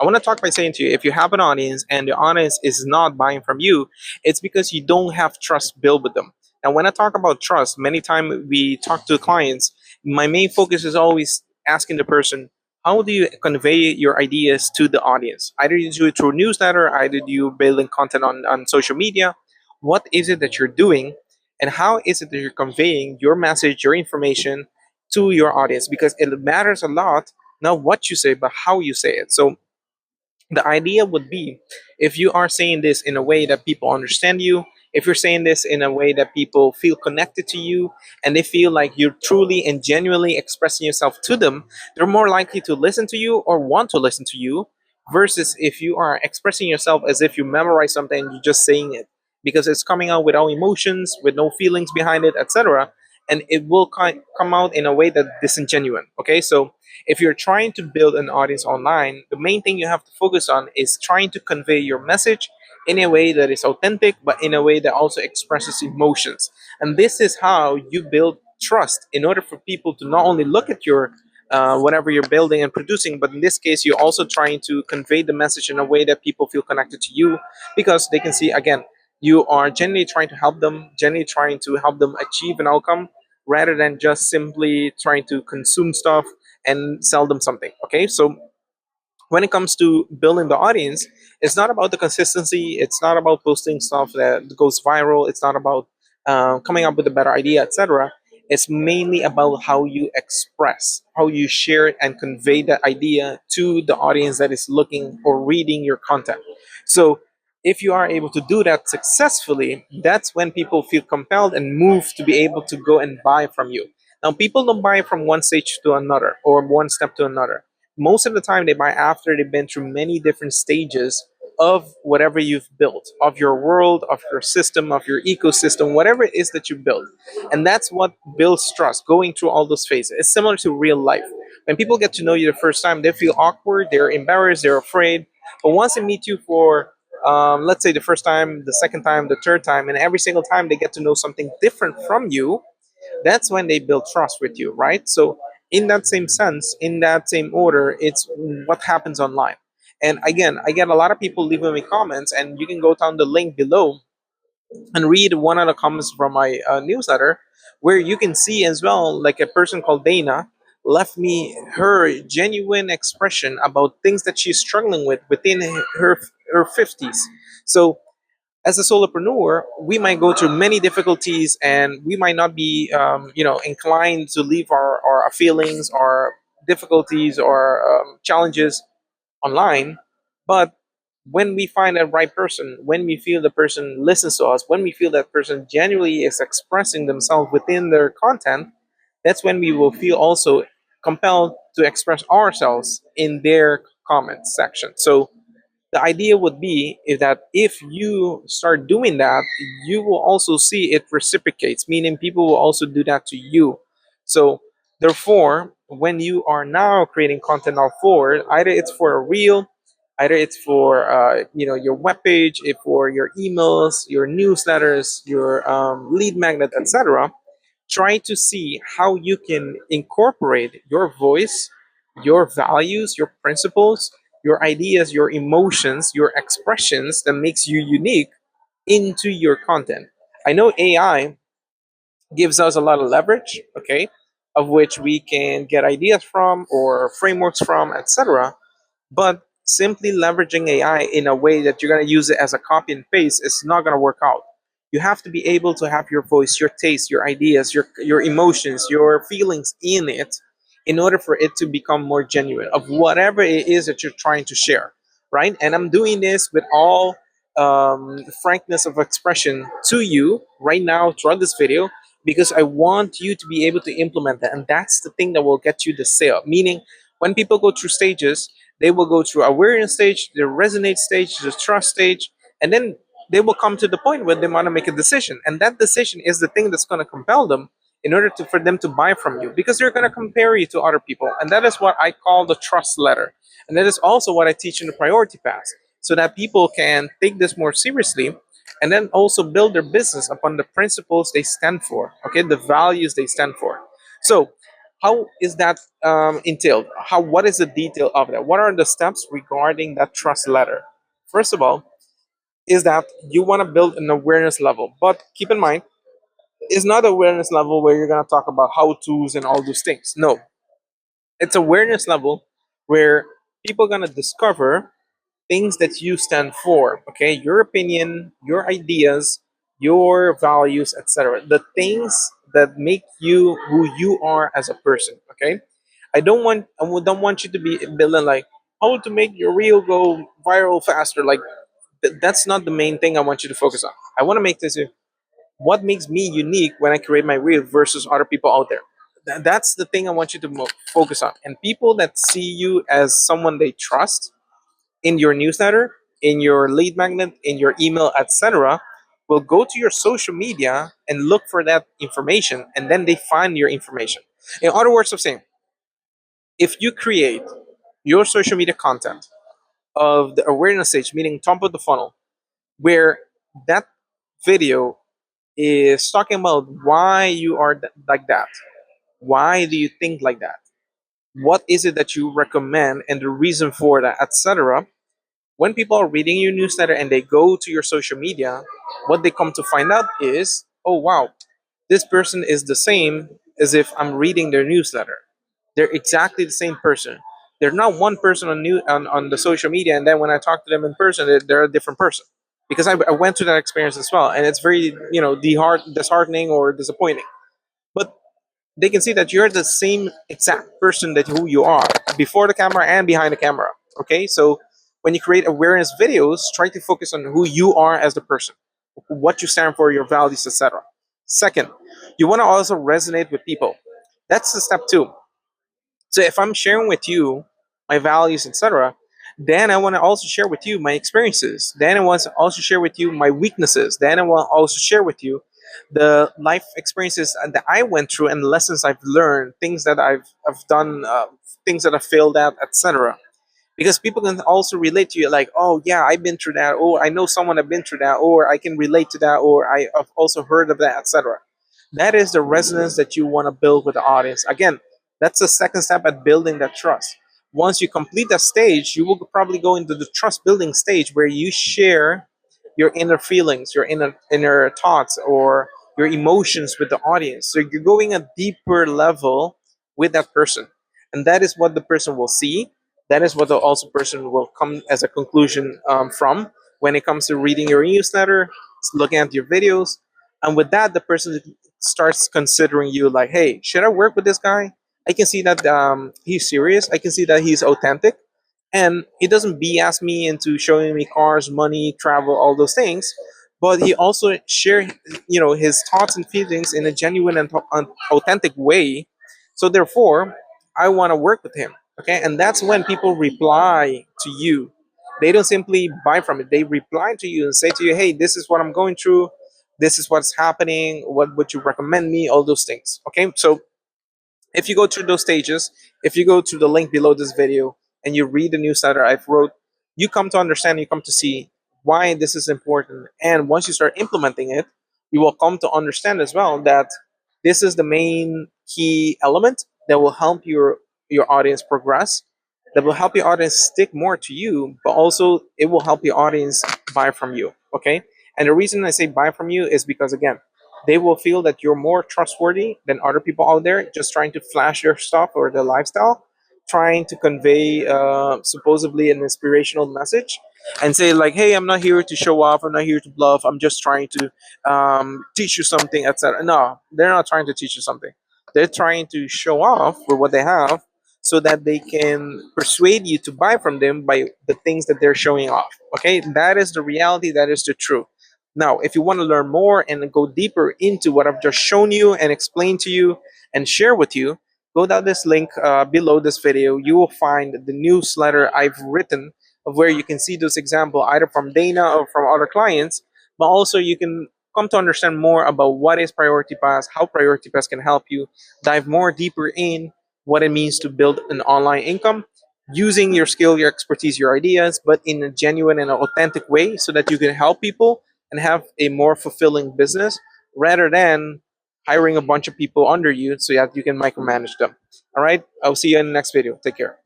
I want to talk by saying to you, if you have an audience and the audience is not buying from you, it's because you don't have trust built with them. And when I talk about trust, many times we talk to clients, my main focus is always asking the person, how do you convey your ideas to the audience? Either you do it through newsletter, either you building content on social media. What is it that you're doing? And how is it that you're conveying your message, your information to your audience? Because it matters a lot, not what you say, but how you say it. So the idea would be, if you are saying this in a way that people understand you, if you're saying this in a way that people feel connected to you and they feel like you're truly and genuinely expressing yourself to them, they're more likely to listen to you or want to listen to you, versus if you are expressing yourself as if you memorize something and you're just saying it because it's coming out without emotions, with no feelings behind it, etc. And it will come out in a way that disingenuine. Okay, so if you're trying to build an audience online, the main thing you have to focus on is trying to convey your message in a way that is authentic, but in a way that also expresses emotions. And this is how you build trust in order for people to not only look at your whatever you're building and producing, but in this case, you're also trying to convey the message in a way that people feel connected to you because they can see, again, you are genuinely trying to help them, genuinely trying to help them achieve an outcome rather than just simply trying to consume stuff and sell them something. Okay, so when it comes to building the audience, it's not about the consistency, it's not about posting stuff that goes viral, it's not about coming up with a better idea, etc. It's mainly about how you express, how you share and convey that idea to the audience that is looking or reading your content. So if you are able to do that successfully, that's when people feel compelled and moved to be able to go and buy from you. Now, people don't buy from one stage to another or one step to another. Most of the time, they buy after they've been through many different stages of whatever you've built, of your world, of your system, of your ecosystem, whatever it is that you build. And that's what builds trust, going through all those phases. It's similar to real life. When people get to know you the first time, they feel awkward, they're embarrassed, they're afraid. But once they meet you for, let's say, the first time, the second time, the third time, and every single time they get to know something different from you, that's when they build trust with you, right? So in that same sense, in that same order, it's what happens online. And again, I get a lot of people leaving me comments, and you can go down the link below and read one of the comments from my newsletter, where you can see as well, like a person called Dana left me her genuine expression about things that she's struggling with within her 50s. So as a solopreneur, we might go through many difficulties, and we might not be, inclined to leave our feelings, our difficulties, or challenges online. But when we find the right person, when we feel the person listens to us, when we feel that person genuinely is expressing themselves within their content, that's when we will feel also compelled to express ourselves in their comment section. So the idea would be is that if you start doing that, you will also see it reciprocates, meaning people will also do that to you. So therefore, when you are now creating content now forward, either it's for a reel, either it's for your webpage, if for your emails, your newsletters, your lead magnet, etc., try to see how you can incorporate your voice, your values, your principles, your ideas, your emotions, your expressions that makes you unique into your content. I know AI gives us a lot of leverage, okay, of which we can get ideas from or frameworks from, etc. But simply leveraging AI in a way that you're going to use it as a copy and paste is not going to work out. You have to be able to have your voice, your taste, your ideas, your emotions, your feelings in it in order for it to become more genuine of whatever it is that you're trying to share, right? And I'm doing this with all frankness of expression to you right now throughout this video because I want you to be able to implement that. And that's the thing that will get you the sale. Meaning, when people go through stages, they will go through awareness stage, the resonate stage, the trust stage, and then they will come to the point where they want to make a decision. And that decision is the thing that's going to compel them in order to for them to buy from you because they're going to compare you to other people. And that is what I call the trust letter. And that is also what I teach in the priority path so that people can take this more seriously and then also build their business upon the principles they stand for, okay, the values they stand for. So How is that entailed? What is the detail of that? What are the steps regarding that trust letter? First of all, is that you want to build an awareness level, but keep in mind, it's not awareness level where you're going to talk about how to's and all those things. No, it's awareness level where people are going to discover things that you stand for, okay? Your opinion, your ideas, your values, etc. The things that make you who you are as a person, okay? Don't want you to be building like how to make your reel go viral faster. Like that's not the main thing I want you to focus on. I want to make this what makes me unique when I create my reel versus other people out there. That's the thing I want you to focus on. And people that see you as someone they trust in your newsletter, in your lead magnet, in your email, etc., will go to your social media and look for that information, and then they find your information. In other words of saying, if you create your social media content of the awareness stage, meaning top of the funnel, where that video is talking about why you are like that, why do you think like that, what is it that you recommend, and the reason for that, etc. When people are reading your newsletter and they go to your social media, what they come to find out is, oh wow, this person is the same as if I'm reading their newsletter. They're exactly the same person. They're not one person on the social media, and then when I talk to them in person, they're a different person. Because I went through that experience as well, and it's very disheartening or disappointing. But they can see that you're the same exact person that who you are before the camera and behind the camera. Okay, so when you create awareness videos, try to focus on who you are as the person, what you stand for, your values, etc. Second, you want to also resonate with people. That's the step two. So if I'm sharing with you my values, etc., then I want to also share with you my experiences. Then I want to also share with you my weaknesses. Then I want to also share with you the life experiences that I went through and lessons I've learned, things that I've done, things that I failed at, etc. Because people can also relate to you, like, oh yeah, I've been through that, or I know someone have been through that, or I can relate to that, or I've also heard of that, etc. That is the resonance that you want to build with the audience. Again, that's the second step at building that trust. Once you complete that stage, you will probably go into the trust building stage where you share your inner feelings, your inner thoughts, or your emotions with the audience. So you're going a deeper level with that person, and that is what the person will see. That is what the also person will come as a conclusion from when it comes to reading your newsletter, looking at your videos, and with that, the person starts considering you like, hey, should I work with this guy? I can see that he's serious. I can see that he's authentic, and he doesn't BS me into showing me cars, money, travel, all those things. But he also share, his thoughts and feelings in a genuine and authentic way. So therefore, I want to work with him. Okay, and that's when people reply to you. They don't simply buy from it. They reply to you and say to you, "Hey, this is what I'm going through. This is what's happening. What would you recommend me?" All those things. Okay, so if you go through those stages, if you go to the link below this video and you read the newsletter I've wrote, you come to understand, you come to see why this is important. And once you start implementing it, you will come to understand as well that this is the main key element that will help your audience progress, that will help your audience stick more to you, but also it will help your audience buy from you. Okay. And the reason I say buy from you is because, again, they will feel that you're more trustworthy than other people out there just trying to flash their stuff or their lifestyle, trying to convey supposedly an inspirational message and say like, hey, I'm not here to show off, I'm not here to bluff, I'm just trying to teach you something, etc. No, they're not trying to teach you something. They're trying to show off with what they have so that they can persuade you to buy from them by the things that they're showing off. Okay, that is the reality, that is the truth. Now, if you want to learn more and go deeper into what I've just shown you and explained to you and share with you, go down this link below this video. You will find the newsletter I've written of where you can see those examples either from Dana or from other clients, but also you can come to understand more about what is Priority Pass, how Priority Pass can help you dive more deeper in what it means to build an online income using your skill, your expertise, your ideas, but in a genuine and authentic way so that you can help people and have a more fulfilling business rather than hiring a bunch of people under you so that you can micromanage them. All right, I'll see you in the next video. Take care.